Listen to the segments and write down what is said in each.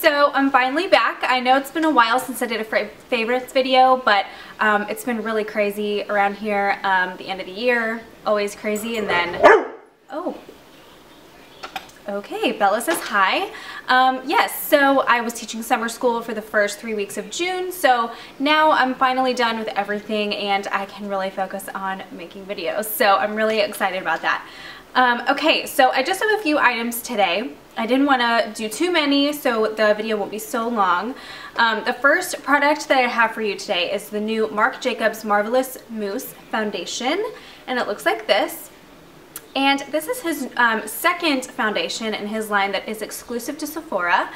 So I'm finally back. I know it's been a while since I did a favorites video, but it's been really crazy around here. The end of the year, always crazy, and then, oh, okay, Bella says hi. Yes, so I was teaching summer school for the first 3 weeks of June, so now I'm finally done with everything and I can really focus on making videos, so I'm really excited about that. Okay, so I just have a few items today. I didn't want to do too many, so the video won't be so long. The first product that I have for you today is the new Marc Jacobs Marvelous Mousse Foundation, and it looks like this. And this is his second foundation in his line that is exclusive to Sephora.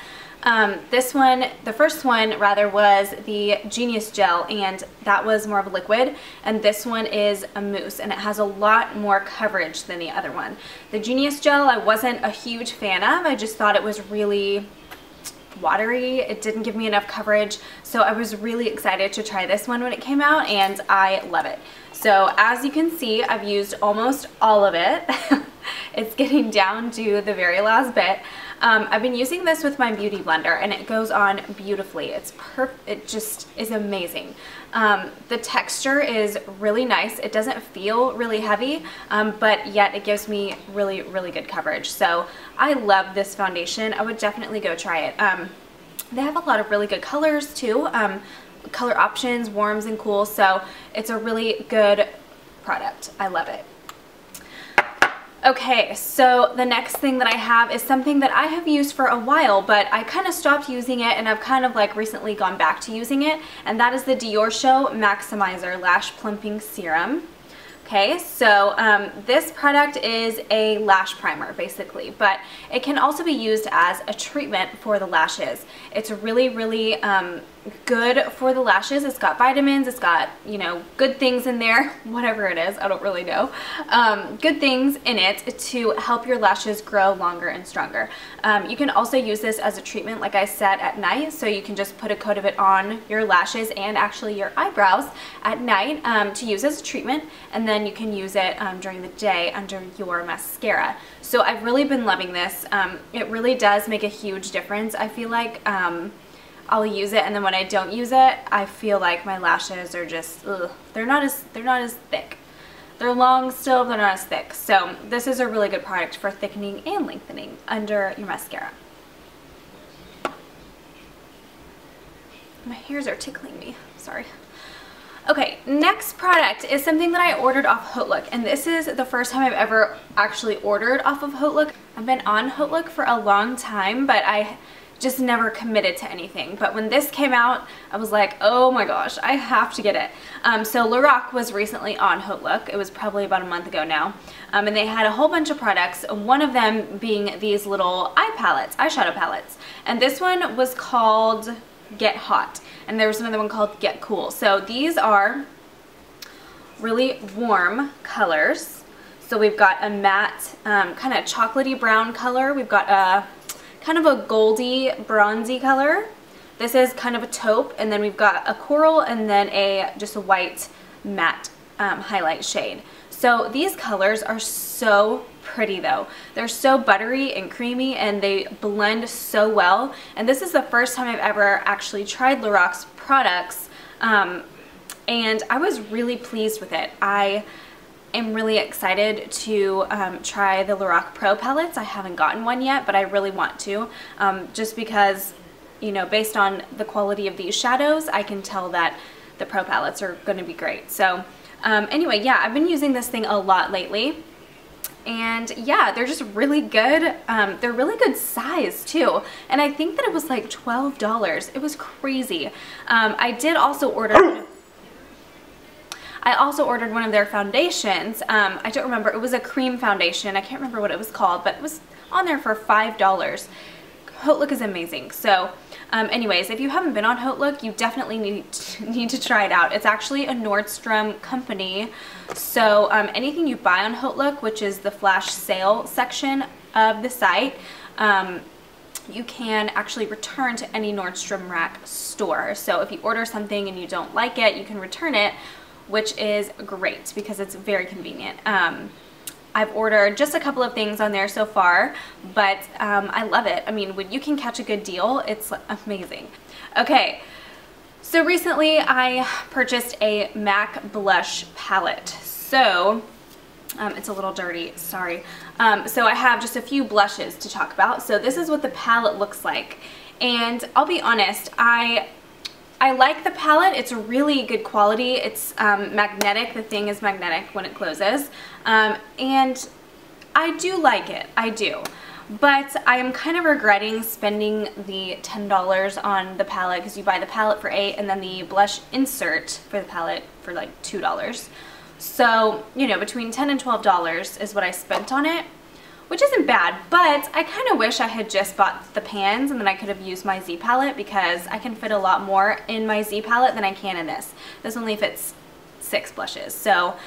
This one, the first one rather, was the Genius Gel, and that was more of a liquid, and this one is a mousse, and it has a lot more coverage than the other one. The Genius Gel I wasn't a huge fan of. I just thought it was really watery. It didn't give me enough coverage, so I was really excited to try this one when it came out, and I love it. So as you can see, I've used almost all of it. It's getting down to the very last bit. I've been using this with my beauty blender and it goes on beautifully. It's it just is amazing. The texture is really nice. It doesn't feel really heavy, but yet it gives me really, really good coverage. So I love this foundation. I would definitely go try it. They have a lot of really good colors too. Color options, warms and cools, so it's a really good product. I love it. Okay, so the next thing that I have is something that I have used for a while, but I kind of stopped using it and I've kind of like recently gone back to using it, and that is the Dior Show Maximizer Lash Plumping Serum. Okay, so this product is a lash primer basically, but it can also be used as a treatment for the lashes. It's really, really good for the lashes. It's got vitamins, it's got, you know, good things in there, whatever it is, I don't really know. Good things in it to help your lashes grow longer and stronger. You can also use this as a treatment, like I said, at night, so you can just put a coat of it on your lashes and actually your eyebrows at night to use as a treatment, and then you can use it during the day under your mascara. So I've really been loving this. It really does make a huge difference. I feel like I'll use it, and then when I don't use it, I feel like my lashes are just, ugh, they're not as thick. They're long still, but they're not as thick. So this is a really good product for thickening and lengthening under your mascara. My hairs are tickling me, sorry. Okay, next product is something that I ordered off HauteLook, and this is the first time I've ever actually ordered off of HauteLook. I've been on HauteLook for a long time, but I just never committed to anything. But when this came out, I was like, oh my gosh, I have to get it. So Lorac was recently on HauteLook. It was probably about a month ago now. And they had a whole bunch of products, one of them being these little eyeshadow palettes. And this one was called Get Hot, and there was another one called Get Cool. So these are really warm colors. So we've got a matte, kind of chocolatey brown color. We've got a kind of a goldy, bronzy color. This is kind of a taupe, and then we've got a coral, and then just a white matte highlight shade. So these colors are so pretty though. They're so buttery and creamy, and they blend so well. And this is the first time I've ever actually tried Lorac's products, and I was really pleased with it. I am really excited to try the Lorac Pro palettes. I haven't gotten one yet, but I really want to, just because, you know, based on the quality of these shadows, I can tell that the Pro palettes are going to be great. So anyway, yeah, I've been using this thing a lot lately, and yeah, they're just really good. They're really good size too, and I think that it was like $12. It was crazy. I also ordered one of their foundations. I don't remember. It was a cream foundation. I can't remember what it was called, but it was on there for $5. HauteLook is amazing. So anyways, if you haven't been on HauteLook, you definitely need to try it out. It's actually a Nordstrom company. So anything you buy on HauteLook, which is the flash sale section of the site, you can actually return to any Nordstrom Rack store. So if you order something and you don't like it, you can return it, which is great because it's very convenient. I've ordered just a couple of things on there so far, but I love it. I mean, when you can catch a good deal, it's amazing. Okay, so recently I purchased a MAC blush palette. So it's a little dirty, sorry. So I have just a few blushes to talk about. So this is what the palette looks like. And I'll be honest, I like the palette. It's really good quality. It's magnetic. The thing is magnetic when it closes. And I do like it. I do. But I am kind of regretting spending the $10 on the palette, because you buy the palette for $8 and then the blush insert for the palette for like $2. So, you know, between $10 and $12 is what I spent on it, which isn't bad, but I kind of wish I had just bought the pans and then I could have used my Z palette, because I can fit a lot more in my Z palette than I can in this. This only fits 6 blushes, so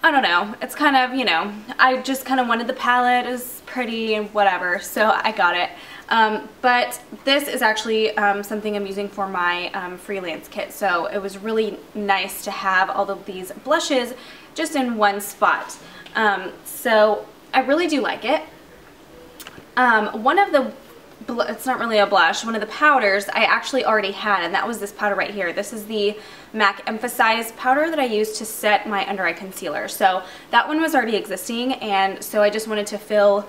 I don't know. It's kind of, you know, I just kind of wanted the palette. It was pretty and whatever, so I got it. But this is actually something I'm using for my freelance kit, so it was really nice to have all of these blushes just in one spot. So I really do like it. One of the, it's not really a blush, one of the powders I actually already had, and that was this powder right here. This is the MAC Emphasize powder that I used to set my under eye concealer. So that one was already existing, and so I just wanted to fill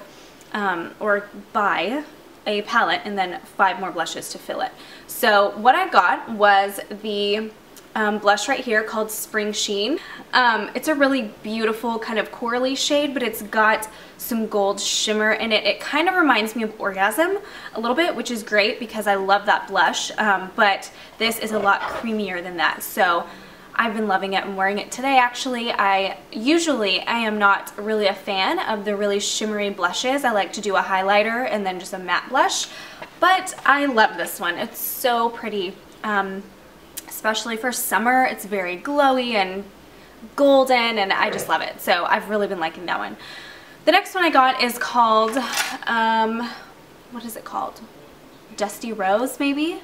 or buy a palette and then 5 more blushes to fill it. So what I got was the blush right here called Springsheen. It's a really beautiful kind of corally shade, but it's got some gold shimmer in it. It kind of reminds me of Orgasm a little bit, which is great because I love that blush, but this is a lot creamier than that. So I've been loving it. I'm wearing it today actually. I am not really a fan of the really shimmery blushes. I like to do a highlighter and then just a matte blush, but I love this one. It's so pretty. Especially for summer, it's very glowy and golden, and I just love it. So I've really been liking that one. The next one I got is called, what is it called? Dusty Rose, maybe?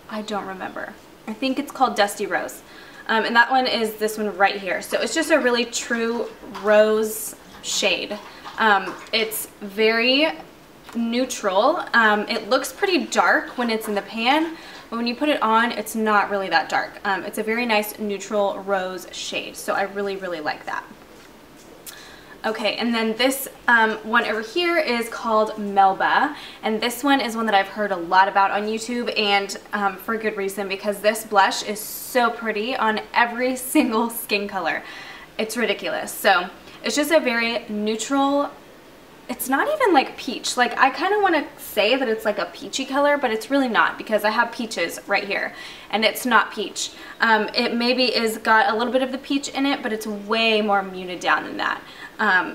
I don't remember. I think it's called Dusty Rose. And that one is this one right here. So it's just a really true rose shade. It's very neutral. It looks pretty dark when it's in the pan, but when you put it on, it's not really that dark. It's a very nice neutral rose shade, so I really, really like that. Okay, and then this one over here is called Melba, and this one is one that I've heard a lot about on YouTube, and for good reason, because this blush is so pretty on every single skin color. It's ridiculous. So it's just a very neutral, it's not even like peach. Like, I kind of want to say that it's like a peachy color, but it's really not, because I have peaches right here and it's not peach. It maybe is got a little bit of the peach in it, but it's way more muted down than that.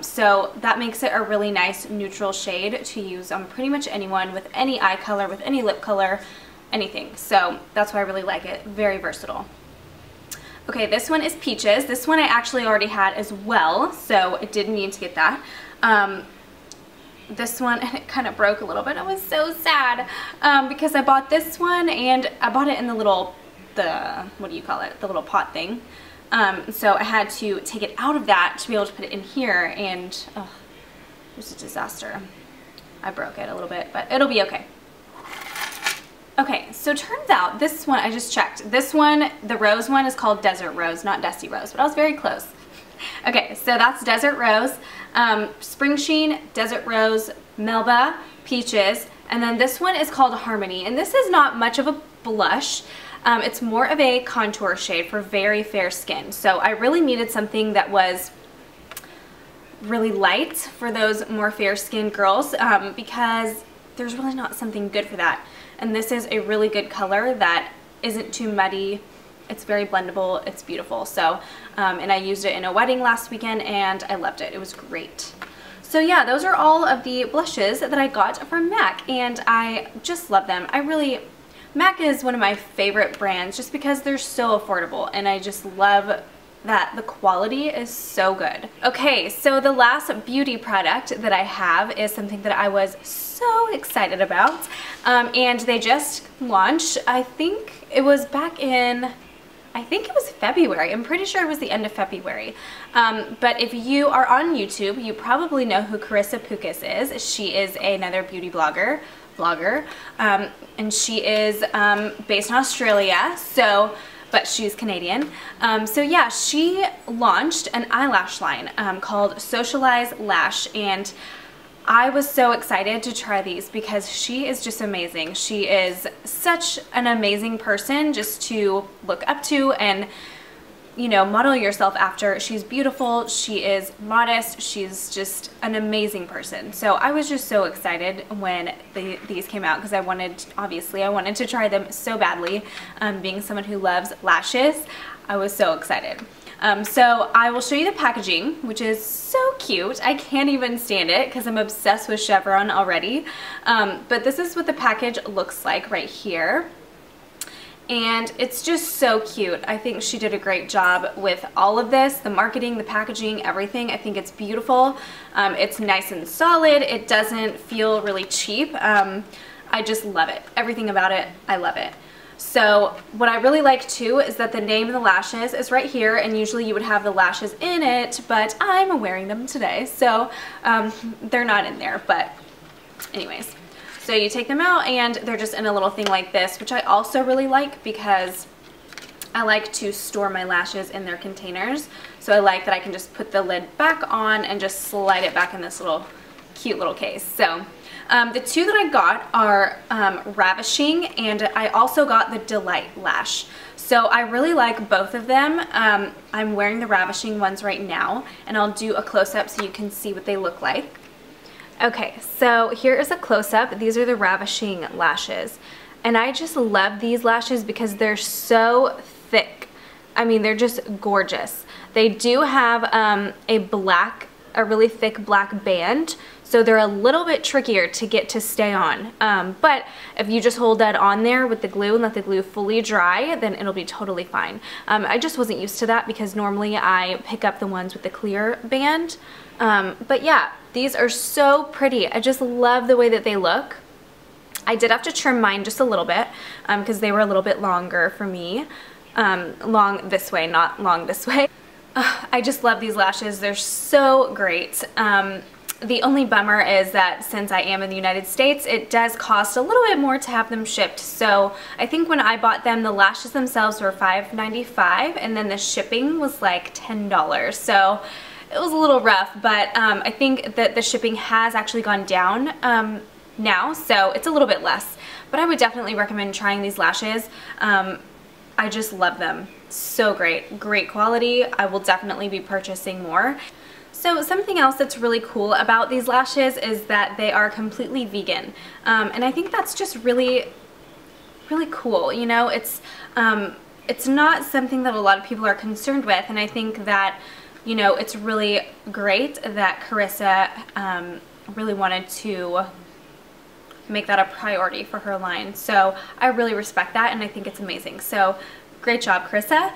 So that makes it a really nice neutral shade to use on pretty much anyone with any eye color, with any lip color, anything. So that's why I really like it. Very versatile. Okay, this one is Peaches. This one I actually already had as well, so I didn't need to get that. This one, and it kind of broke a little bit. I was so sad because I bought this one and I bought it in the little, what do you call it? The little pot thing. So I had to take it out of that to be able to put it in here, and oh, it was a disaster. I broke it a little bit, but it'll be okay. Okay, so turns out this one, I just checked. This one, the rose one, is called Desert Rose, not Dusty Rose, but I was very close. Okay, so that's Desert Rose, Springsheen, Desert Rose, Melba, Peaches, and then this one is called Harmony, and this is not much of a blush. It's more of a contour shade for very fair skin, so I really needed something that was really light for those more fair skinned girls, because there's really not something good for that, and this is a really good color that isn't too muddy. It's very blendable, it's beautiful. So, and I used it in a wedding last weekend and I loved it. It was great. So yeah, those are all of the blushes that I got from MAC, and I just love them. MAC is one of my favorite brands just because they're so affordable, and I just love that the quality is so good. Okay, so the last beauty product that I have is something that I was so excited about, and they just launched, I think it was back in I think it was February. I'm pretty sure it was the end of February. But if you are on YouTube, you probably know who Carissa Pukas is. She is another beauty blogger, and she is based in Australia, but she's Canadian. So yeah, she launched an eyelash line called SocialEyes Lash, and I was so excited to try these because she is just amazing. She is such an amazing person just to look up to and, you know, model yourself after. She's beautiful, she is modest, she's just an amazing person. So I was just so excited when these came out because obviously I wanted to try them so badly. Being someone who loves lashes, I was so excited. So I will show you the packaging, which is so cute. I can't even stand it because I'm obsessed with chevron already. But this is what the package looks like right here. And it's just so cute. I think she did a great job with all of this, the marketing, the packaging, everything. I think it's beautiful. It's nice and solid. It doesn't feel really cheap. I just love it. Everything about it, I love it. So what I really like too is that the name of the lashes is right here, and usually you would have the lashes in it, but I'm wearing them today, so they're not in there. But anyways, so you take them out and they're just in a little thing like this, which I also really like because I like to store my lashes in their containers. So I like that I can just put the lid back on and just slide it back in this little cute little case. So the two that I got are Ravishing, and I also got the Delight Lash. So I really like both of them. I'm wearing the Ravishing ones right now, and I'll do a close-up so you can see what they look like. Okay, so here is a close-up. These are the Ravishing lashes, and I just love these lashes because they're so thick. I mean, they're just gorgeous. They do have a really thick black band, so they're a little bit trickier to get to stay on. But if you just hold that on there with the glue and let the glue fully dry, then it'll be totally fine. I just wasn't used to that because normally I pick up the ones with the clear band. But yeah, these are so pretty. I just love the way that they look. I did have to trim mine just a little bit because they were a little bit longer for me. Long this way, not long this way. I just love these lashes. They're so great. The only bummer is that since I am in the United States, it does cost a little bit more to have them shipped. So I think when I bought them, the lashes themselves were $5.95, and then the shipping was like $10. So it was a little rough, but I think that the shipping has actually gone down now, so it's a little bit less. But I would definitely recommend trying these lashes. I just love them. So great. Great quality. I will definitely be purchasing more. So something else that's really cool about these lashes is that they are completely vegan. And I think that's just really, really cool. You know, it's not something that a lot of people are concerned with, and I think that, you know, it's really great that Carissa really wanted to make that a priority for her line. So I really respect that, and I think it's amazing. So great job, Carissa.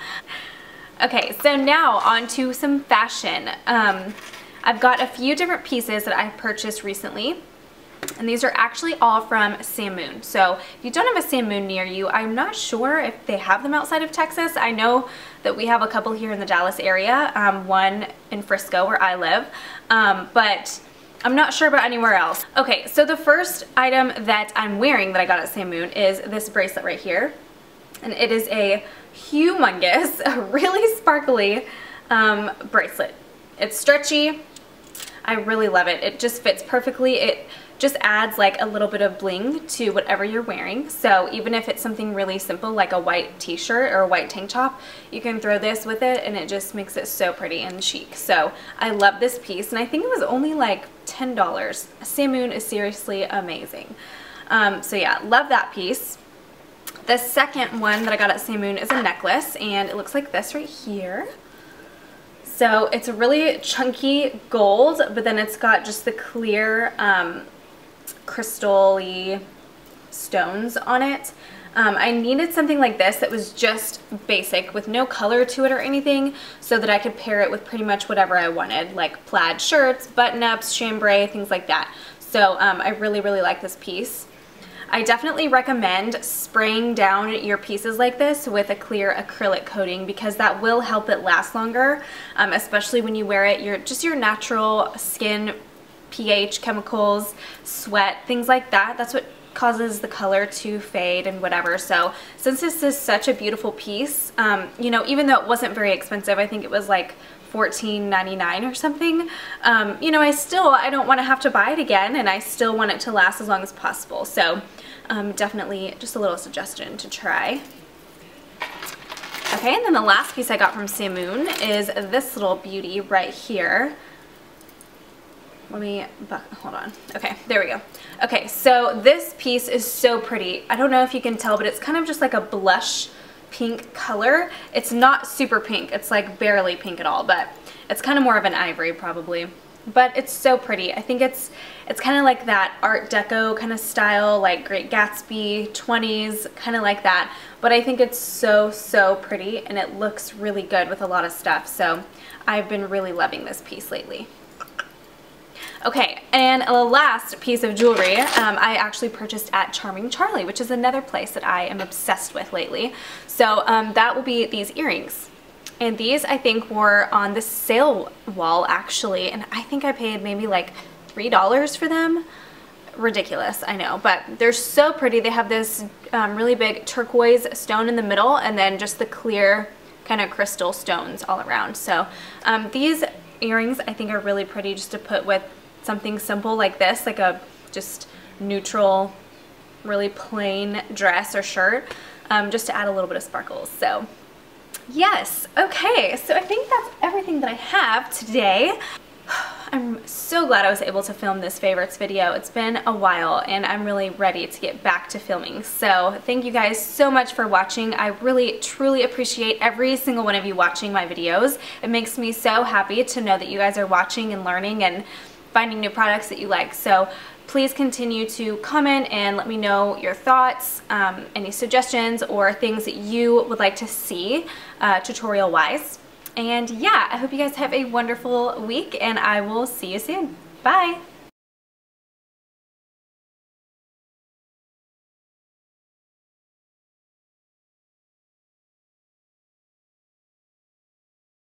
Okay, so now on to some fashion. I've got a few different pieces that I purchased recently, and these are actually all from Samoon. So if you don't have a Samoon near you, I'm not sure if they have them outside of Texas. I know that we have a couple here in the Dallas area, one in Frisco where I live, but I'm not sure about anywhere else. Okay, so the first item that I'm wearing that I got at Samoon is this bracelet right here. And it is a humongous, really sparkly bracelet. It's stretchy. I really love it. It just fits perfectly. It just adds like a little bit of bling to whatever you're wearing. So even if it's something really simple like a white t-shirt or a white tank top, you can throw this with it and it just makes it so pretty and chic. So I love this piece, and I think it was only like $10. Samoon is seriously amazing. So yeah, love that piece. The second one that I got at Samoon is a necklace, and it looks like this right here. So it's a really chunky gold, but then it's got just the clear crystal-y stones on it. I needed something like this that was just basic with no color to it or anything, so that I could pair it with pretty much whatever I wanted, like plaid shirts, button-ups, chambray, things like that. So I really, really like this piece. I definitely recommend spraying down your pieces like this with a clear acrylic coating because that will help it last longer, especially when you wear it. Your natural skin pH, chemicals, sweat, things like that. That's what causes the color to fade and whatever. So since this is such a beautiful piece, you know, even though it wasn't very expensive, I think it was like $14.99 or something, you know, I don't want to have to buy it again, and I still want it to last as long as possible. So definitely just a little suggestion to try. Okay, and then the last piece I got from SOOOO is this little beauty right here. Hold on. Okay, there we go. Okay, so this piece is so pretty. I don't know if you can tell, but it's kind of just like a blush pink color. It's not super pink. It's like barely pink at all, but it's kind of more of an ivory probably. But it's so pretty. I think it's kind of like that Art Deco kind of style, like Great Gatsby, 20s, kind of like that. But I think it's so, so pretty, and it looks really good with a lot of stuff. So I've been really loving this piece lately. Okay, and the last piece of jewelry I actually purchased at Charming Charlie, which is another place that I am obsessed with lately. So that will be these earrings. And these I think were on the sale wall actually, and I think I paid maybe like $3 for them. Ridiculous, I know, but they're so pretty. They have this really big turquoise stone in the middle, and then just the clear kind of crystal stones all around. So these earrings I think are really pretty just to put with something simple like this, like a just neutral, really plain dress or shirt, just to add a little bit of sparkles. So yes, okay, so I think that's everything that I have today. I'm so glad I was able to film this favorites video. It's been a while and I'm really ready to get back to filming. So thank you guys so much for watching. I really truly appreciate every single one of you watching my videos. It makes me so happy to know that you guys are watching and learning and finding new products that you like. So please continue to comment and let me know your thoughts, any suggestions or things that you would like to see tutorial wise. And yeah, I hope you guys have a wonderful week and I will see you soon. Bye!